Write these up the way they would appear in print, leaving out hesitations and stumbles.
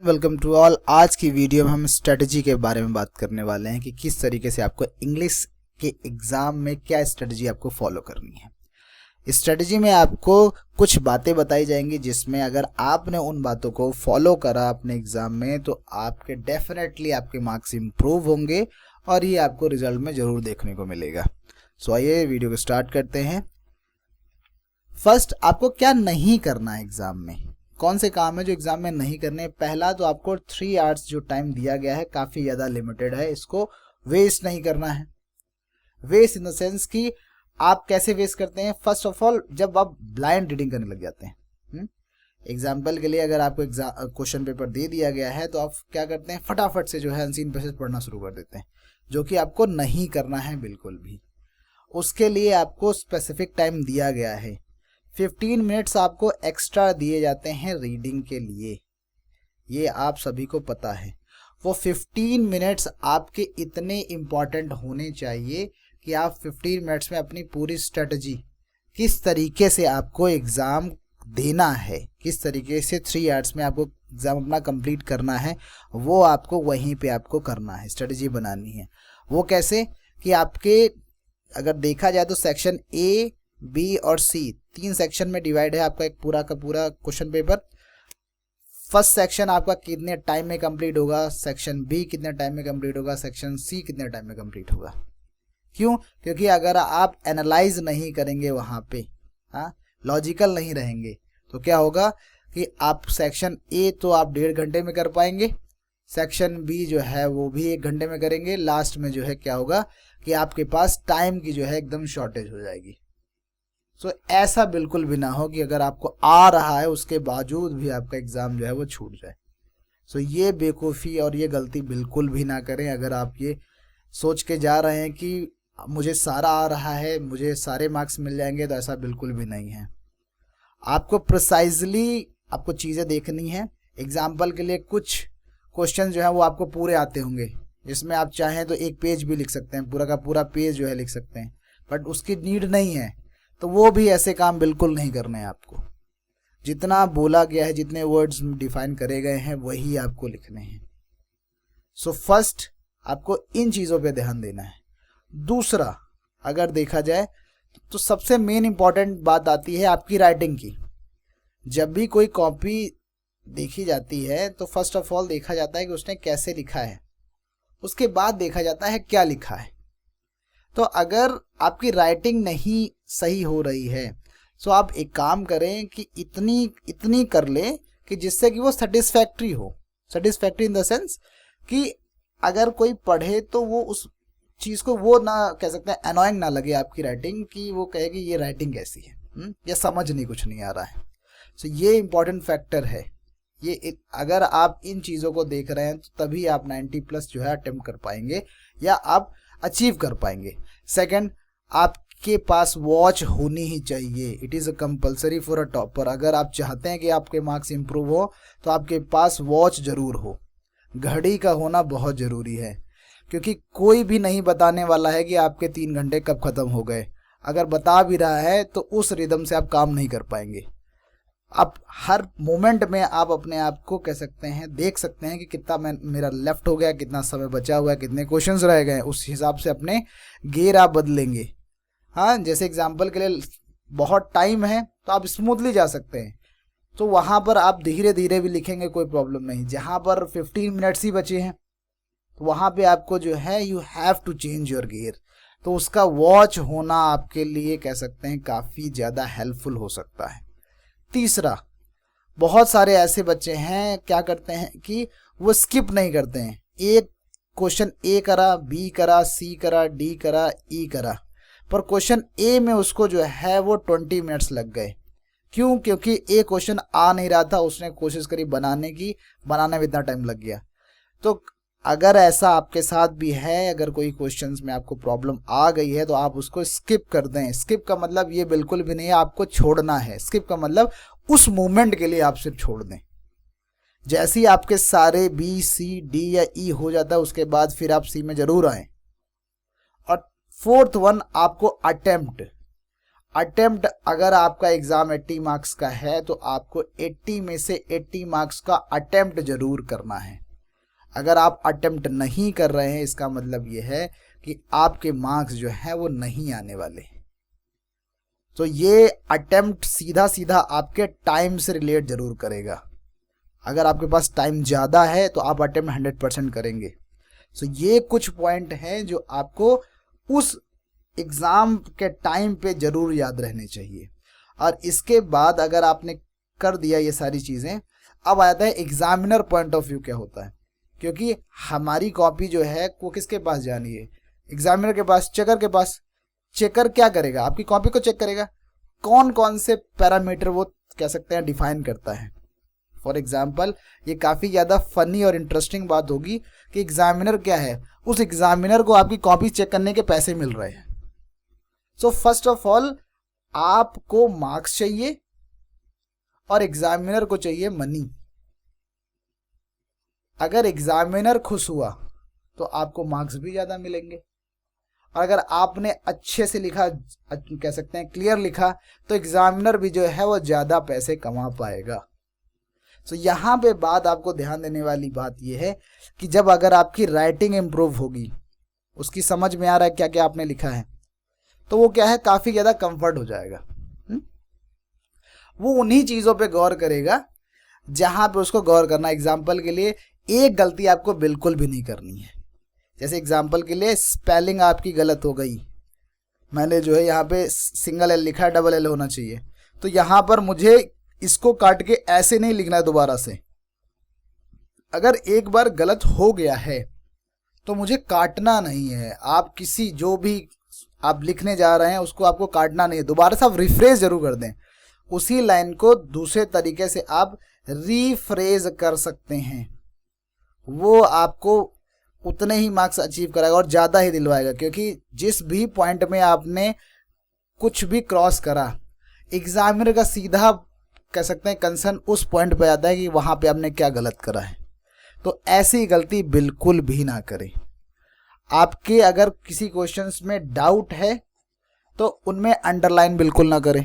Welcome to all. आज की video में हम स्ट्रेटजी के बारे में बात करने वाले हैं कि किस तरीके से आपको इंग्लिश के एग्ज़ाम में क्या स्ट्रेटजी आपको फॉलो करनी है। स्ट्रेटजी में आपको कुछ बातें बताई जाएंगी जिसमें अगर आपने उन बातों को फॉलो करा अपने एग्ज़ाम में तो आपके डेफिनेटली आपके मार्क्स इम्प्रूव होंगे और ये आपको रिजल्ट में ज़रूर देखने को मिलेगा। सो आइए वीडियो को स्टार्ट करते हैं। फर्स्ट, आपको क्या नहीं करना है एग्ज़ाम में, कौन से काम है जो एग्जाम में नहीं करने। पहला तो आपको 3 आवर्स जो टाइम दिया गया है काफ़ी ज़्यादा लिमिटेड है, इसको वेस्ट नहीं करना है। वेस्ट इन द सेंस कि आप कैसे वेस्ट करते हैं। फर्स्ट ऑफ ऑल, जब आप ब्लाइंड रीडिंग करने लग जाते हैं, एग्जाम्पल के लिए अगर आपको क्वेश्चन पेपर दे दिया गया है तो आप क्या करते हैं, फटाफट से जो है अनसीन पैसेज पढ़ना शुरू कर देते हैं, जो कि आपको नहीं करना है बिल्कुल भी। उसके लिए आपको स्पेसिफिक टाइम दिया गया है। 15 मिनट्स आपको एक्स्ट्रा दिए जाते हैं रीडिंग के लिए, ये आप सभी को पता है। वो 15 मिनट्स आपके इतने इम्पॉर्टेंट होने चाहिए कि आप 15 मिनट्स में अपनी पूरी स्ट्रेटजी, किस तरीके से आपको एग्ज़ाम देना है, किस तरीके से 3 आवर्स में आपको एग्ज़ाम अपना कंप्लीट करना है, वो आपको वहीं पे आपको करना है, स्ट्रेटजी बनानी है। वो कैसे कि आपके अगर देखा जाए तो सेक्शन ए, बी और सी 3 सेक्शन में डिवाइड है आपका एक पूरा का पूरा क्वेश्चन पेपर। फर्स्ट सेक्शन आपका कितने टाइम में कंप्लीट होगा, सेक्शन बी कितने टाइम में कंप्लीट होगा, सेक्शन सी कितने टाइम में कंप्लीट होगा। क्यों? क्योंकि अगर आप एनालाइज नहीं करेंगे वहाँ पे, लॉजिकल नहीं रहेंगे, तो क्या होगा कि आप सेक्शन ए तो आप 1.5 घंटे में कर पाएंगे, सेक्शन बी जो है वो भी 1 घंटे में करेंगे, लास्ट में जो है क्या होगा कि आपके पास टाइम की जो है एकदम शॉर्टेज हो जाएगी। सो ऐसा बिल्कुल भी ना हो कि अगर आपको आ रहा है उसके बावजूद भी आपका एग्ज़ाम जो है वो छूट जाए। सो ये बेवकूफ़ी और ये गलती बिल्कुल भी ना करें। अगर आप ये सोच के जा रहे हैं कि मुझे सारा आ रहा है, मुझे सारे मार्क्स मिल जाएंगे, तो ऐसा बिल्कुल भी नहीं है। आपको प्रिसाइजली आपको चीज़ें देखनी है। एग्जाम्पल के लिए कुछ क्वेश्चन जो है वो आपको पूरे आते होंगे, जिसमें आप चाहें तो एक पेज भी लिख सकते हैं, पूरा का पूरा पेज जो है लिख सकते हैं, बट उसकी नीड नहीं है, तो वो भी ऐसे काम बिल्कुल नहीं करने हैं आपको। जितना बोला गया है, जितने वर्ड्स डिफाइन करे गए हैं, वही आपको लिखने हैं। सो फर्स्ट आपको इन चीज़ों पे ध्यान देना है। दूसरा, अगर देखा जाए तो सबसे मेन इंपॉर्टेंट बात आती है आपकी राइटिंग की। जब भी कोई कॉपी देखी जाती है तो फर्स्ट ऑफ ऑल देखा जाता है कि उसने कैसे लिखा है, उसके बाद देखा जाता है क्या लिखा है। तो अगर आपकी राइटिंग नहीं सही हो रही है तो आप एक काम करें कि इतनी कर लें कि जिससे कि वो सेटिस्फैक्ट्री हो। सेटिस्फैक्ट्री इन द सेंस कि अगर कोई पढ़े तो वो उस चीज़ को वो ना कह सकते हैं, एनोइंग ना लगे आपकी राइटिंग, कि वो कहे कि ये राइटिंग कैसी है, या समझ नहीं कुछ नहीं आ रहा है। सो ये इंपॉर्टेंट फैक्टर है। ये अगर आप इन चीज़ों को देख रहे हैं तो तभी आप 90+ जो है अटेम्प्ट कर पाएंगे या आप अचीव कर पाएंगे। सेकंड, आपके पास वॉच होनी ही चाहिए। It is a compulsory for a topper. अगर आप चाहते हैं कि आपके मार्क्स इंप्रूव हो तो आपके पास वॉच ज़रूर हो। घड़ी का होना बहुत ज़रूरी है, क्योंकि कोई भी नहीं बताने वाला है कि आपके 3 घंटे कब ख़त्म हो गए। अगर बता भी रहा है तो उस रिदम से आप काम नहीं कर पाएंगे। आप हर मोमेंट में आप अपने आप को कह सकते हैं, देख सकते हैं कि कितना मेरा लेफ्ट हो गया, कितना समय बचा हुआ है, कितने क्वेश्चंस रह गए, उस हिसाब से अपने गियर आप बदलेंगे। जैसे एग्जांपल के लिए बहुत टाइम है तो आप स्मूथली जा सकते हैं, तो वहाँ पर आप धीरे धीरे भी लिखेंगे, कोई प्रॉब्लम नहीं। जहाँ पर 15 मिनट्स ही बचे हैं तो वहाँ पे आपको जो है you have to change your gear. तो उसका वॉच होना आपके लिए कह सकते हैं काफ़ी ज़्यादा हेल्पफुल हो सकता है। तीसरा, बहुत सारे ऐसे बच्चे हैं क्या करते हैं कि वो स्किप नहीं करते हैं। एक क्वेश्चन ए करा, बी करा, सी करा, डी करा, ई करा, पर क्वेश्चन ए में उसको जो है वो 20 मिनट्स लग गए। क्यों? क्योंकि ए क्वेश्चन आ नहीं रहा था, उसने कोशिश करी बनाने में इतना टाइम लग गया। तो अगर ऐसा आपके साथ भी है, अगर कोई क्वेश्चंस में आपको प्रॉब्लम आ गई है तो आप उसको स्किप कर दें। स्किप का मतलब ये बिल्कुल भी नहीं है आपको छोड़ना है। स्किप का मतलब उस मोमेंट के लिए आप सिर्फ छोड़ दें। जैसे ही आपके सारे बी, सी, डी या ई हो जाता है, उसके बाद फिर आप सी में जरूर आए। और 4th वन, आपको अटेम्प्ट अगर आपका एग्जाम 80 मार्क्स का है तो आपको 80 में से 80 मार्क्स का अटेम्प्ट जरूर करना है। अगर आप अटेम्प्ट नहीं कर रहे हैं इसका मतलब ये है कि आपके मार्क्स जो है वो नहीं आने वाले। तो ये अटेम्प्ट सीधा सीधा आपके टाइम से रिलेट जरूर करेगा। अगर आपके पास टाइम ज़्यादा है तो आप अटेम्प्ट 100% करेंगे। सो ये कुछ पॉइंट हैं जो आपको उस एग्ज़ाम के टाइम पे ज़रूर याद रहने चाहिए। और इसके बाद अगर आपने कर दिया ये सारी चीज़ें, अब आता है एग्जामिनर पॉइंट ऑफ व्यू क्या होता है। क्योंकि हमारी कॉपी जो है वो किसके पास जानी है, एग्जामिनर के पास, चेकर के पास। चेकर क्या करेगा, आपकी कॉपी को चेक करेगा, कौन कौन से पैरामीटर वो कह सकते हैं डिफाइन करता है। फॉर एग्जाम्पल ये काफ़ी ज़्यादा फनी और इंटरेस्टिंग बात होगी कि एग्जामिनर क्या है, उस एग्जामिनर को आपकी कॉपी चेक करने के पैसे मिल रहे हैं। सो फर्स्ट ऑफ ऑल आपको मार्क्स चाहिए और एग्जामिनर को चाहिए मनी। अगर एग्जामिनर खुश हुआ तो आपको मार्क्स भी ज़्यादा मिलेंगे, और अगर आपने अच्छे से लिखा, कह सकते हैं क्लियर लिखा, तो एग्जामिनर भी जो है वो ज़्यादा पैसे कमा पाएगा। तो यहाँ पे बात आपको ध्यान देने वाली बात यह है कि जब अगर आपकी राइटिंग इम्प्रूव होगी, उसकी समझ में आ रहा है क्या क्या आपने लिखा है, तो वो क्या है काफ़ी ज़्यादा कंफर्ट हो जाएगा। वो उन्हीं चीज़ों पे गौर करेगा जहाँ पे उसको गौर करना। एग्जाम्पल के लिए एक गलती आपको बिल्कुल भी नहीं करनी है। जैसे एग्जाम्पल के लिए स्पेलिंग आपकी गलत हो गई, मैंने जो है यहाँ पे सिंगल एल लिखा है, डबल एल होना चाहिए, तो यहाँ पर मुझे इसको काट के ऐसे नहीं लिखना है दोबारा से। अगर एक बार गलत हो गया है तो मुझे काटना नहीं है। आप किसी जो भी आप लिखने जा रहे हैं उसको आपको काटना नहीं है, दोबारा से आप रिफ्रेश जरूर कर दें। उसी लाइन को दूसरे तरीके से आप रीफ्रेज कर सकते हैं, वो आपको उतने ही मार्क्स अचीव कराएगा और ज़्यादा ही दिलवाएगा। क्योंकि जिस भी पॉइंट में आपने कुछ भी क्रॉस करा, एग्जामिनर का सीधा कह सकते हैं कंसर्न उस पॉइंट पे आता है कि वहाँ पे आपने क्या गलत करा है। तो ऐसी गलती बिल्कुल भी ना करें। आपके अगर किसी क्वेश्चंस में डाउट है तो उनमें अंडरलाइन बिल्कुल ना करें,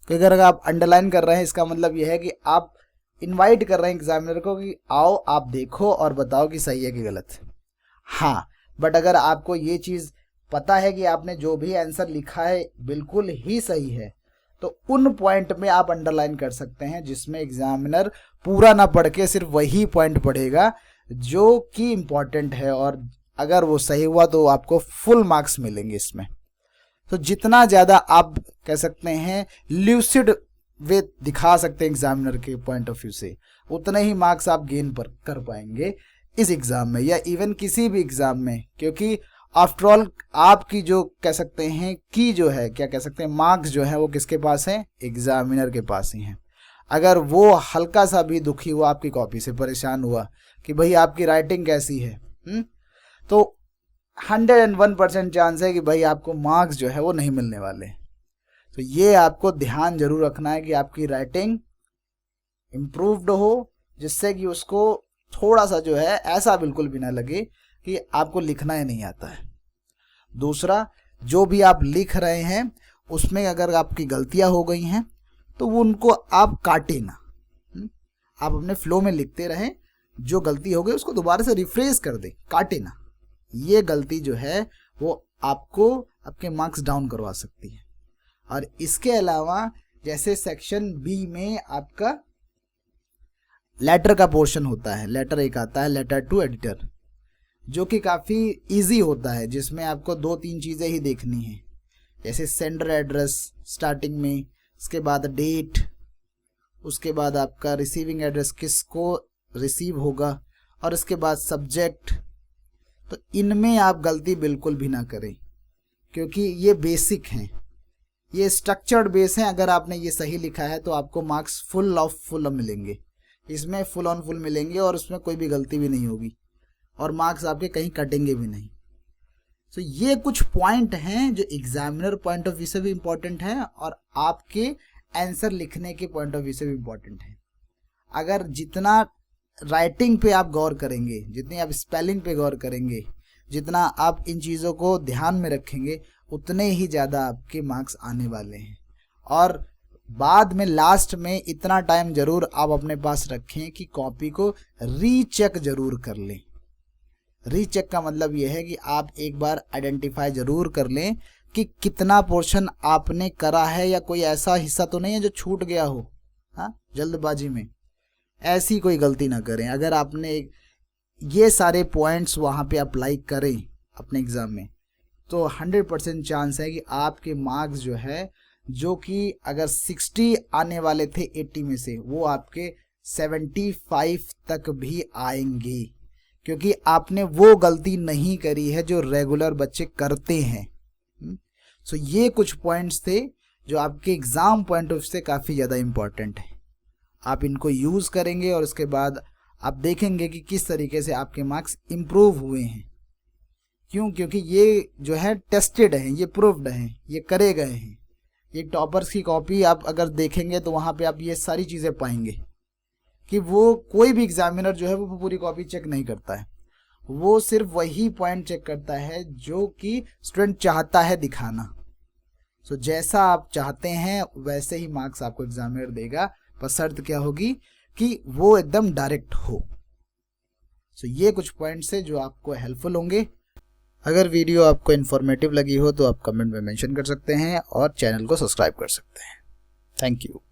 क्योंकि अगर आप अंडरलाइन कर रहे हैं इसका मतलब यह है कि आप इनवाइट कर रहे हैं एग्जामिनर को कि आओ आप देखो और बताओ कि सही है कि गलत। हाँ, बट अगर आपको ये चीज़ पता है कि आपने जो भी आंसर लिखा है बिल्कुल ही सही है, तो उन पॉइंट में आप अंडरलाइन कर सकते हैं जिसमें एग्जामिनर पूरा ना पढ़ के सिर्फ वही पॉइंट पढ़ेगा जो कि इम्पॉर्टेंट है, और अगर वो सही हुआ तो आपको फुल मार्क्स मिलेंगे इसमें। तो जितना ज़्यादा आप कह सकते हैं ल्यूसिड वे दिखा सकते हैं एग्जामिनर के पॉइंट ऑफ व्यू से, उतने ही मार्क्स आप गेन पर कर पाएंगे इस एग्ज़ाम में या इवन किसी भी एग्ज़ाम में। क्योंकि आफ्टरऑल आपकी जो कह सकते हैं की जो है क्या कह सकते हैं मार्क्स जो है वो किसके पास हैं, एग्जामिनर के पास ही हैं। अगर वो हल्का सा भी दुखी हुआ, आपकी कॉपी से परेशान हुआ कि भाई आपकी राइटिंग कैसी है, तो 101% चांस है कि भाई आपको मार्क्स जो है वो नहीं मिलने वाले। तो ये आपको ध्यान जरूर रखना है कि आपकी राइटिंग इम्प्रूव्ड हो, जिससे कि उसको थोड़ा सा जो है ऐसा बिल्कुल भी ना लगे कि आपको लिखना ही नहीं आता है। दूसरा, जो भी आप लिख रहे हैं उसमें अगर आपकी गलतियां हो गई हैं तो वो उनको आप काटें ना, आप अपने फ्लो में लिखते रहें। जो गलती हो गई उसको दोबारा से रिफ्रेश कर दें, काटे ना। ये गलती जो है वो आपको आपके मार्क्स डाउन करवा सकती है। और इसके अलावा जैसे सेक्शन बी में आपका लेटर का पोर्शन होता है, लेटर एक आता है लेटर टू एडिटर, जो कि काफ़ी इजी होता है, जिसमें आपको 2-3 चीज़ें ही देखनी है। जैसे सेंडर एड्रेस स्टार्टिंग में, उसके बाद डेट, उसके बाद आपका रिसीविंग एड्रेस किसको रिसीव होगा, और उसके बाद सब्जेक्ट। तो इनमें आप गलती बिल्कुल भी ना करें, क्योंकि ये बेसिक हैं, ये स्ट्रक्चर्ड बेस हैं। अगर आपने ये सही लिखा है तो आपको मार्क्स फुल ऑफ फुल मिलेंगे, इसमें फुल ऑन फुल मिलेंगे और उसमें कोई भी गलती भी नहीं होगी और मार्क्स आपके कहीं कटेंगे भी नहीं। तो ये कुछ पॉइंट हैं जो एग्जामिनर पॉइंट ऑफ व्यू से भी इम्पोर्टेंट हैं और आपके आंसर लिखने के पॉइंट ऑफ व्यू से भी इम्पोर्टेंट है। अगर जितना राइटिंग पे आप गौर करेंगे, जितनी आप स्पेलिंग पे गौर करेंगे, जितना आप इन चीज़ों को ध्यान में रखेंगे, उतने ही ज़्यादा आपके मार्क्स आने वाले हैं। और बाद में लास्ट में इतना टाइम ज़रूर आप अपने पास रखें कि कॉपी को रीचेक ज़रूर कर लें। रीचेक का मतलब यह है कि आप एक बार आइडेंटिफाई ज़रूर कर लें कि कितना पोर्शन आपने करा है, या कोई ऐसा हिस्सा तो नहीं है जो छूट गया हो। हाँ, जल्दबाजी में ऐसी कोई गलती ना करें। अगर आपने ये सारे पॉइंट्स वहाँ पे अप्लाई करें अपने एग्ज़ाम में, तो 100% चांस है कि आपके मार्क्स जो है, जो कि अगर 60 आने वाले थे 80 में से, वो आपके 75 तक भी आएंगे, क्योंकि आपने वो गलती नहीं करी है जो रेगुलर बच्चे करते हैं। सो ये कुछ पॉइंट्स थे जो आपके एग्ज़ाम पॉइंट ऑफ से काफ़ी ज़्यादा इम्पॉर्टेंट है। आप इनको यूज़ करेंगे और उसके बाद आप देखेंगे कि किस तरीके से आपके मार्क्स इम्प्रूव हुए हैं। क्यों? क्योंकि ये जो है टेस्टेड हैं, ये प्रूव्ड हैं, ये करे गए हैं। ये टॉपर्स की कॉपी आप अगर देखेंगे तो वहाँ पे आप ये सारी चीज़ें पाएंगे कि वो कोई भी एग्जामिनर जो है वो पूरी कॉपी चेक नहीं करता है, वो सिर्फ वही पॉइंट चेक करता है जो कि स्टूडेंट चाहता है दिखाना। सो जैसा आप चाहते हैं वैसे ही मार्क्स आपको एग्जामिनर देगा, पर शर्त क्या होगी कि वो एकदम डायरेक्ट हो। सो ये कुछ पॉइंट्स है जो आपको हेल्पफुल होंगे। अगर वीडियो आपको इन्फॉर्मेटिव लगी हो तो आप कमेंट में मेंशन कर सकते हैं और चैनल को सब्सक्राइब कर सकते हैं। Thank you.